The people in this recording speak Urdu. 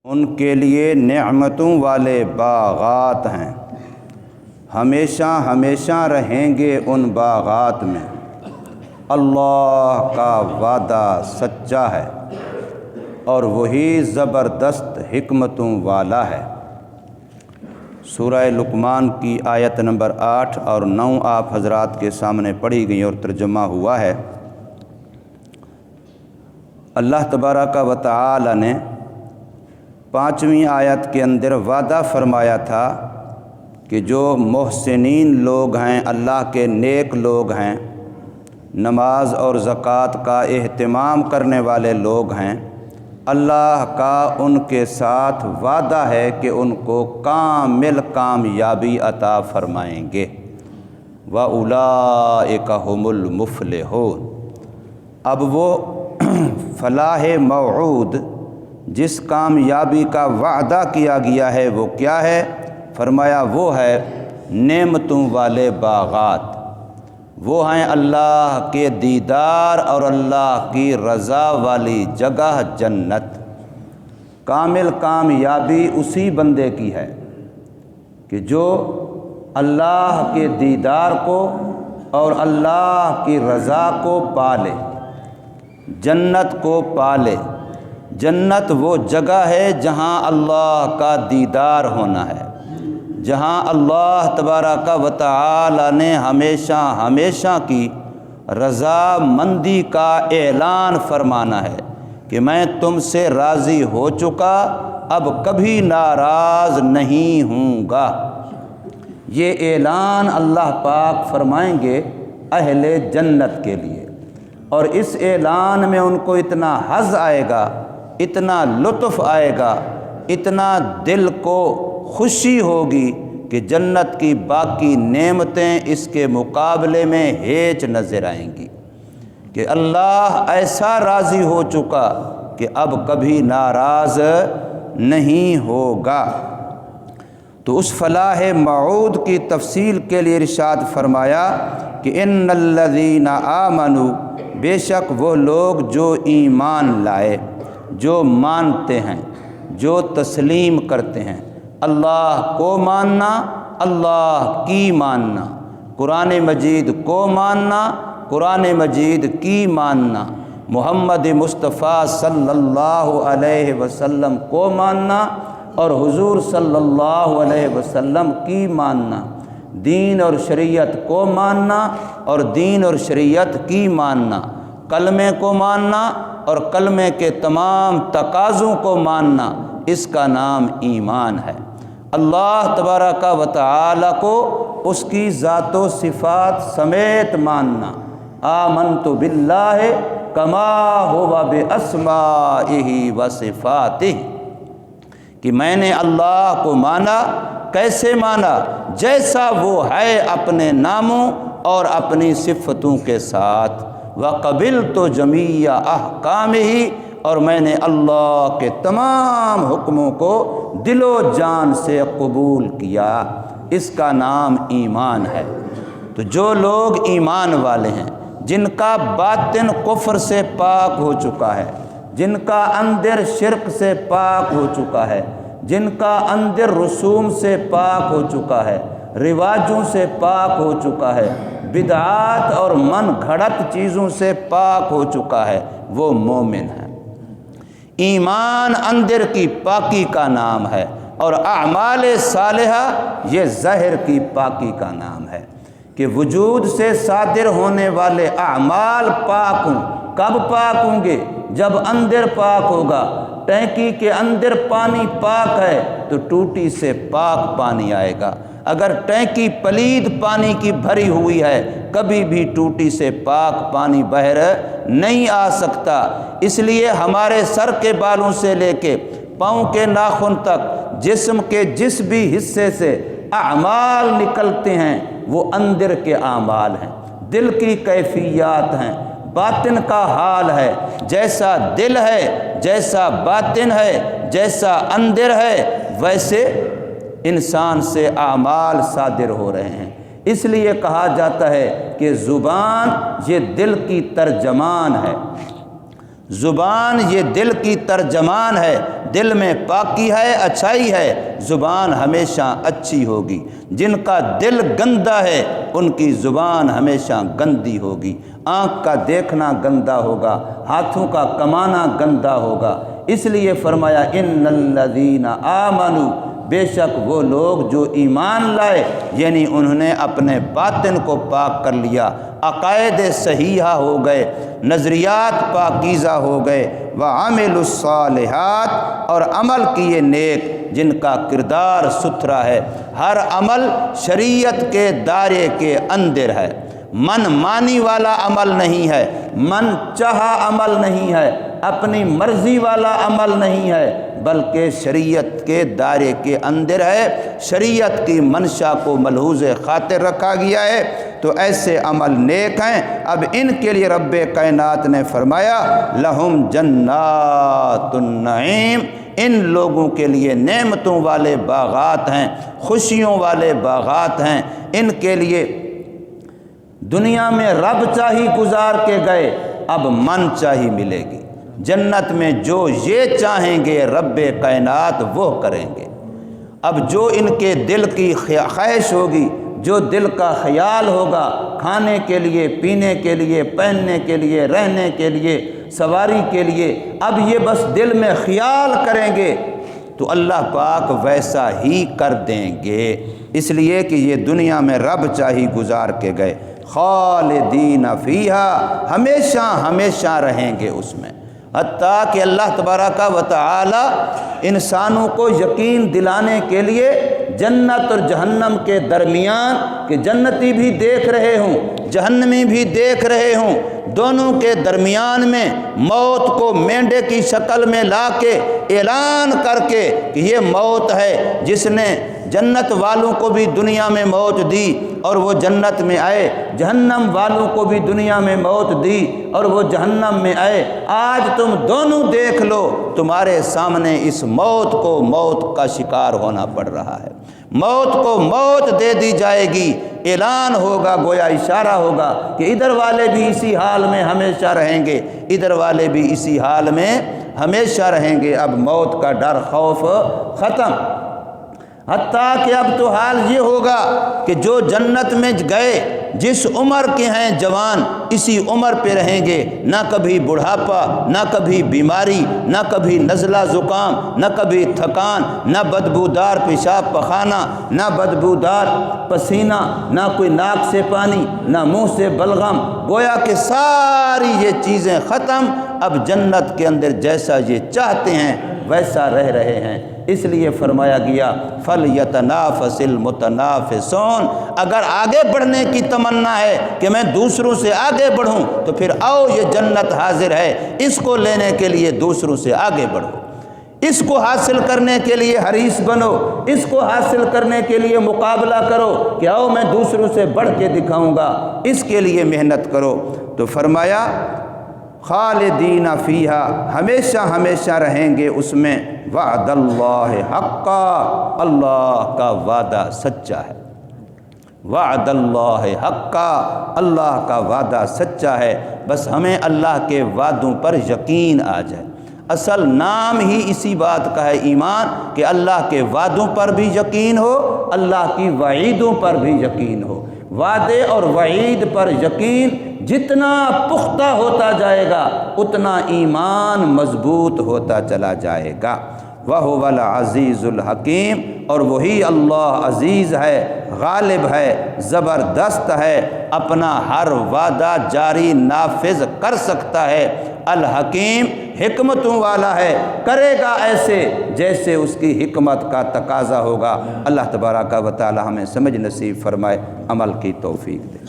ان کے لیے نعمتوں والے باغات ہیں، ہمیشہ ہمیشہ رہیں گے ان باغات میں۔ اللہ کا وعدہ سچا ہے اور وہی زبردست حکمتوں والا ہے۔ سورہ لقمان کی آیت نمبر 8 اور 9 آپ حضرات کے سامنے پڑھی گئی اور ترجمہ ہوا ہے۔ اللہ تبارک و تعالی نے 5ویں آیت کے اندر وعدہ فرمایا تھا کہ جو محسنین لوگ ہیں، اللہ کے نیک لوگ ہیں، نماز اور زکوٰۃ کا اہتمام کرنے والے لوگ ہیں، اللہ کا ان کے ساتھ وعدہ ہے کہ ان کو کامل کامیابی عطا فرمائیں گے۔ وَأُولَٰئِكَ هُمُ الْمُفْلِحُونَ۔ اب وہ فلاح موعود جس کامیابی کا وعدہ کیا گیا ہے وہ کیا ہے؟ فرمایا وہ ہے نعمتوں والے باغات، وہ ہیں اللہ کے دیدار اور اللہ کی رضا والی جگہ جنت۔ کامل کامیابی اسی بندے کی ہے کہ جو اللہ کے دیدار کو اور اللہ کی رضا کو پالے، جنت کو پالے۔ جنت وہ جگہ ہے جہاں اللہ کا دیدار ہونا ہے، جہاں اللہ تبارک و تعالی نے ہمیشہ ہمیشہ کی رضا مندی کا اعلان فرمانا ہے کہ میں تم سے راضی ہو چکا، اب کبھی ناراض نہیں ہوں گا۔ یہ اعلان اللہ پاک فرمائیں گے اہل جنت کے لیے، اور اس اعلان میں ان کو اتنا حظ آئے گا، اتنا لطف آئے گا، اتنا دل کو خوشی ہوگی کہ جنت کی باقی نعمتیں اس کے مقابلے میں ہیچ نظر آئیں گی، کہ اللہ ایسا راضی ہو چکا کہ اب کبھی ناراض نہیں ہوگا۔ تو اس فلاح موعود کی تفصیل کے لیے ارشاد فرمایا کہ ان الذین آمنوا، بے شک وہ لوگ جو ایمان لائے، جو مانتے ہیں، جو تسلیم کرتے ہیں۔ اللہ کو ماننا، اللہ کی ماننا، قرآن مجید کو ماننا، قرآن مجید کی ماننا، محمد مصطفیٰ صلی اللہ علیہ وسلم کو ماننا اور حضور صلی اللہ علیہ وسلم کی ماننا، دین اور شریعت کو ماننا اور دین اور شریعت کی ماننا، کلمے کو ماننا اور کلمے کے تمام تقاضوں کو ماننا، اس کا نام ایمان ہے۔ اللہ تبارک و تعالی کو اس کی ذات و صفات سمیت ماننا۔ آمنت باللہ کما ہوا باسمائہ و صفاتہ، کہ میں نے اللہ کو مانا، کیسے مانا؟ جیسا وہ ہے اپنے ناموں اور اپنی صفتوں کے ساتھ۔ وَقَبِلْتُ جَمِيعَ أَحْكَامِهِ، اور میں نے اللہ کے تمام حکموں کو دل و جان سے قبول کیا۔ اس کا نام ایمان ہے۔ تو جو لوگ ایمان والے ہیں، جن کا باطن کفر سے پاک ہو چکا ہے، جن کا اندر شرک سے پاک ہو چکا ہے، جن کا اندر رسوم سے پاک ہو چکا ہے، رواجوں سے پاک ہو چکا ہے، بدعات اور من گھڑت چیزوں سے پاک ہو چکا ہے، وہ مومن ہے۔ ایمان اندر کی پاکی کا نام ہے اور اعمال صالحہ یہ ظاہر کی پاکی کا نام ہے، کہ وجود سے صادر ہونے والے اعمال پاک ہوں۔ کب پاک ہوں گے؟ جب اندر پاک ہوگا۔ ٹینکی کے اندر پانی پاک ہے تو ٹوٹی سے پاک پانی آئے گا۔ اگر ٹینکی پلید پانی کی بھری ہوئی ہے، کبھی بھی ٹوٹی سے پاک پانی باہر نہیں آ سکتا۔ اس لیے ہمارے سر کے بالوں سے لے کے پاؤں کے ناخن تک جسم کے جس بھی حصے سے اعمال نکلتے ہیں وہ اندر کے اعمال ہیں، دل کی کیفیات ہیں، باطن کا حال ہے۔ جیسا دل ہے، جیسا باطن ہے، جیسا اندر ہے، ویسے انسان سے اعمال صادر ہو رہے ہیں۔ اس لیے کہا جاتا ہے کہ زبان یہ دل کی ترجمان ہے۔ زبان یہ دل کی ترجمان ہے، دل میں پاکی ہے، اچھائی ہے، زبان ہمیشہ اچھی ہوگی۔ جن کا دل گندا ہے ان کی زبان ہمیشہ گندی ہوگی، آنکھ کا دیکھنا گندا ہوگا، ہاتھوں کا کمانا گندا ہوگا۔ اس لیے فرمایا ان الذین آمنوا، بے شک وہ لوگ جو ایمان لائے، یعنی انہوں نے اپنے باطن کو پاک کر لیا، عقائد صحیحہ ہو گئے، نظریات پاکیزہ ہو گئے، وعملوا الصالحات، اور عمل کیے نیک جن کا کردار ستھرا ہے، ہر عمل شریعت کے دائرے کے اندر ہے، من مانی والا عمل نہیں ہے، من چاہا عمل نہیں ہے، اپنی مرضی والا عمل نہیں ہے، بلکہ شریعت کے دائرے کے اندر ہے، شریعت کی منشا کو ملحوظ خاطر رکھا گیا ہے، تو ایسے عمل نیک ہیں۔ اب ان کے لیے رب کائنات نے فرمایا لہم جنات النعیم، ان لوگوں کے لیے نعمتوں والے باغات ہیں، خوشیوں والے باغات ہیں، ان کے لیے دنیا میں رب چاہی گزار کے گئے، اب من چاہی ملے گی۔ جنت میں جو یہ چاہیں گے رب کائنات وہ کریں گے۔ اب جو ان کے دل کی خواہش ہوگی، جو دل کا خیال ہوگا، کھانے کے لیے، پینے کے لیے، پہننے کے لیے، رہنے کے لیے، سواری کے لیے، اب یہ بس دل میں خیال کریں گے تو اللہ پاک ویسا ہی کر دیں گے، اس لیے کہ یہ دنیا میں رب چاہی گزار کے گئے۔ خالدین فیہا، ہمیشہ ہمیشہ رہیں گے اس میں، حتیٰ کہ اللہ تبارک و تعالی انسانوں کو یقین دلانے کے لیے جنت اور جہنم کے درمیان، کہ جنتی بھی دیکھ رہے ہوں، جہنمی بھی دیکھ رہے ہوں، دونوں کے درمیان میں موت کو مینڈے کی شکل میں لا کے اعلان کر کے کہ یہ موت ہے جس نے جنت والوں کو بھی دنیا میں موت دی اور وہ جنت میں آئے، جہنم والوں کو بھی دنیا میں موت دی اور وہ جہنم میں آئے، آج تم دونوں دیکھ لو، تمہارے سامنے اس موت کو موت کا شکار ہونا پڑ رہا ہے، موت کو موت دے دی جائے گی، اعلان ہوگا، گویا اشارہ ہوگا کہ ادھر والے بھی اسی حال میں ہمیشہ رہیں گے، ادھر والے بھی اسی حال میں ہمیشہ رہیں گے۔ اب موت کا ڈر خوف ختم، حتیٰ کہ اب تو حال یہ ہوگا کہ جو جنت میں گئے جس عمر کے ہیں جوان اسی عمر پہ رہیں گے، نہ کبھی بڑھاپا، نہ کبھی بیماری، نہ کبھی نزلہ زکام، نہ کبھی تھکان، نہ بدبودار پیشاب پخانہ، نہ بدبودار پسینہ، نہ کوئی ناک سے پانی، نہ منہ سے بلغم، گویا کہ ساری یہ چیزیں ختم، اب جنت کے اندر جیسا یہ چاہتے ہیں ویسا رہ رہے ہیں۔ اس لیے فرمایا گیا فَلْيَتَنَافَسِ الْمُتَنَافِسُونَ، اگر آگے بڑھنے کی تمنا ہے کہ میں دوسروں سے آگے بڑھوں تو پھر آؤ، یہ جنت حاضر ہے، اس کو لینے کے لیے دوسروں سے آگے بڑھو، اس کو حاصل کرنے کے لیے حریص بنو، اس کو حاصل کرنے کے لیے مقابلہ کرو کہ آؤ میں دوسروں سے بڑھ کے دکھاؤں گا، اس کے لیے محنت کرو۔ تو فرمایا خالدین فیہا، ہمیشہ ہمیشہ رہیں گے اس میں، وعد اللہ حقا، اللہ کا وعدہ سچا ہے، وعد اللہ حقا، اللہ کا وعدہ سچا ہے، بس ہمیں اللہ کے وعدوں پر یقین آ جائے۔ اصل نام ہی اسی بات کا ہے ایمان، کہ اللہ کے وعدوں پر بھی یقین ہو، اللہ کی وعیدوں پر بھی یقین ہو۔ وعدے اور وعید پر یقین جتنا پختہ ہوتا جائے گا اتنا ایمان مضبوط ہوتا چلا جائے گا۔ وَهُوَ الْعَزِيزُ الْحَكِيمُ، اور وہی اللہ عزیز ہے، غالب ہے، زبردست ہے، اپنا ہر وعدہ جاری نافذ کر سکتا ہے، الحکیم، حکمتوں والا ہے، کرے گا ایسے جیسے اس کی حکمت کا تقاضا ہوگا۔ اللہ تبارک و تعالی ہمیں سمجھ نصیب فرمائے، عمل کی توفیق دے۔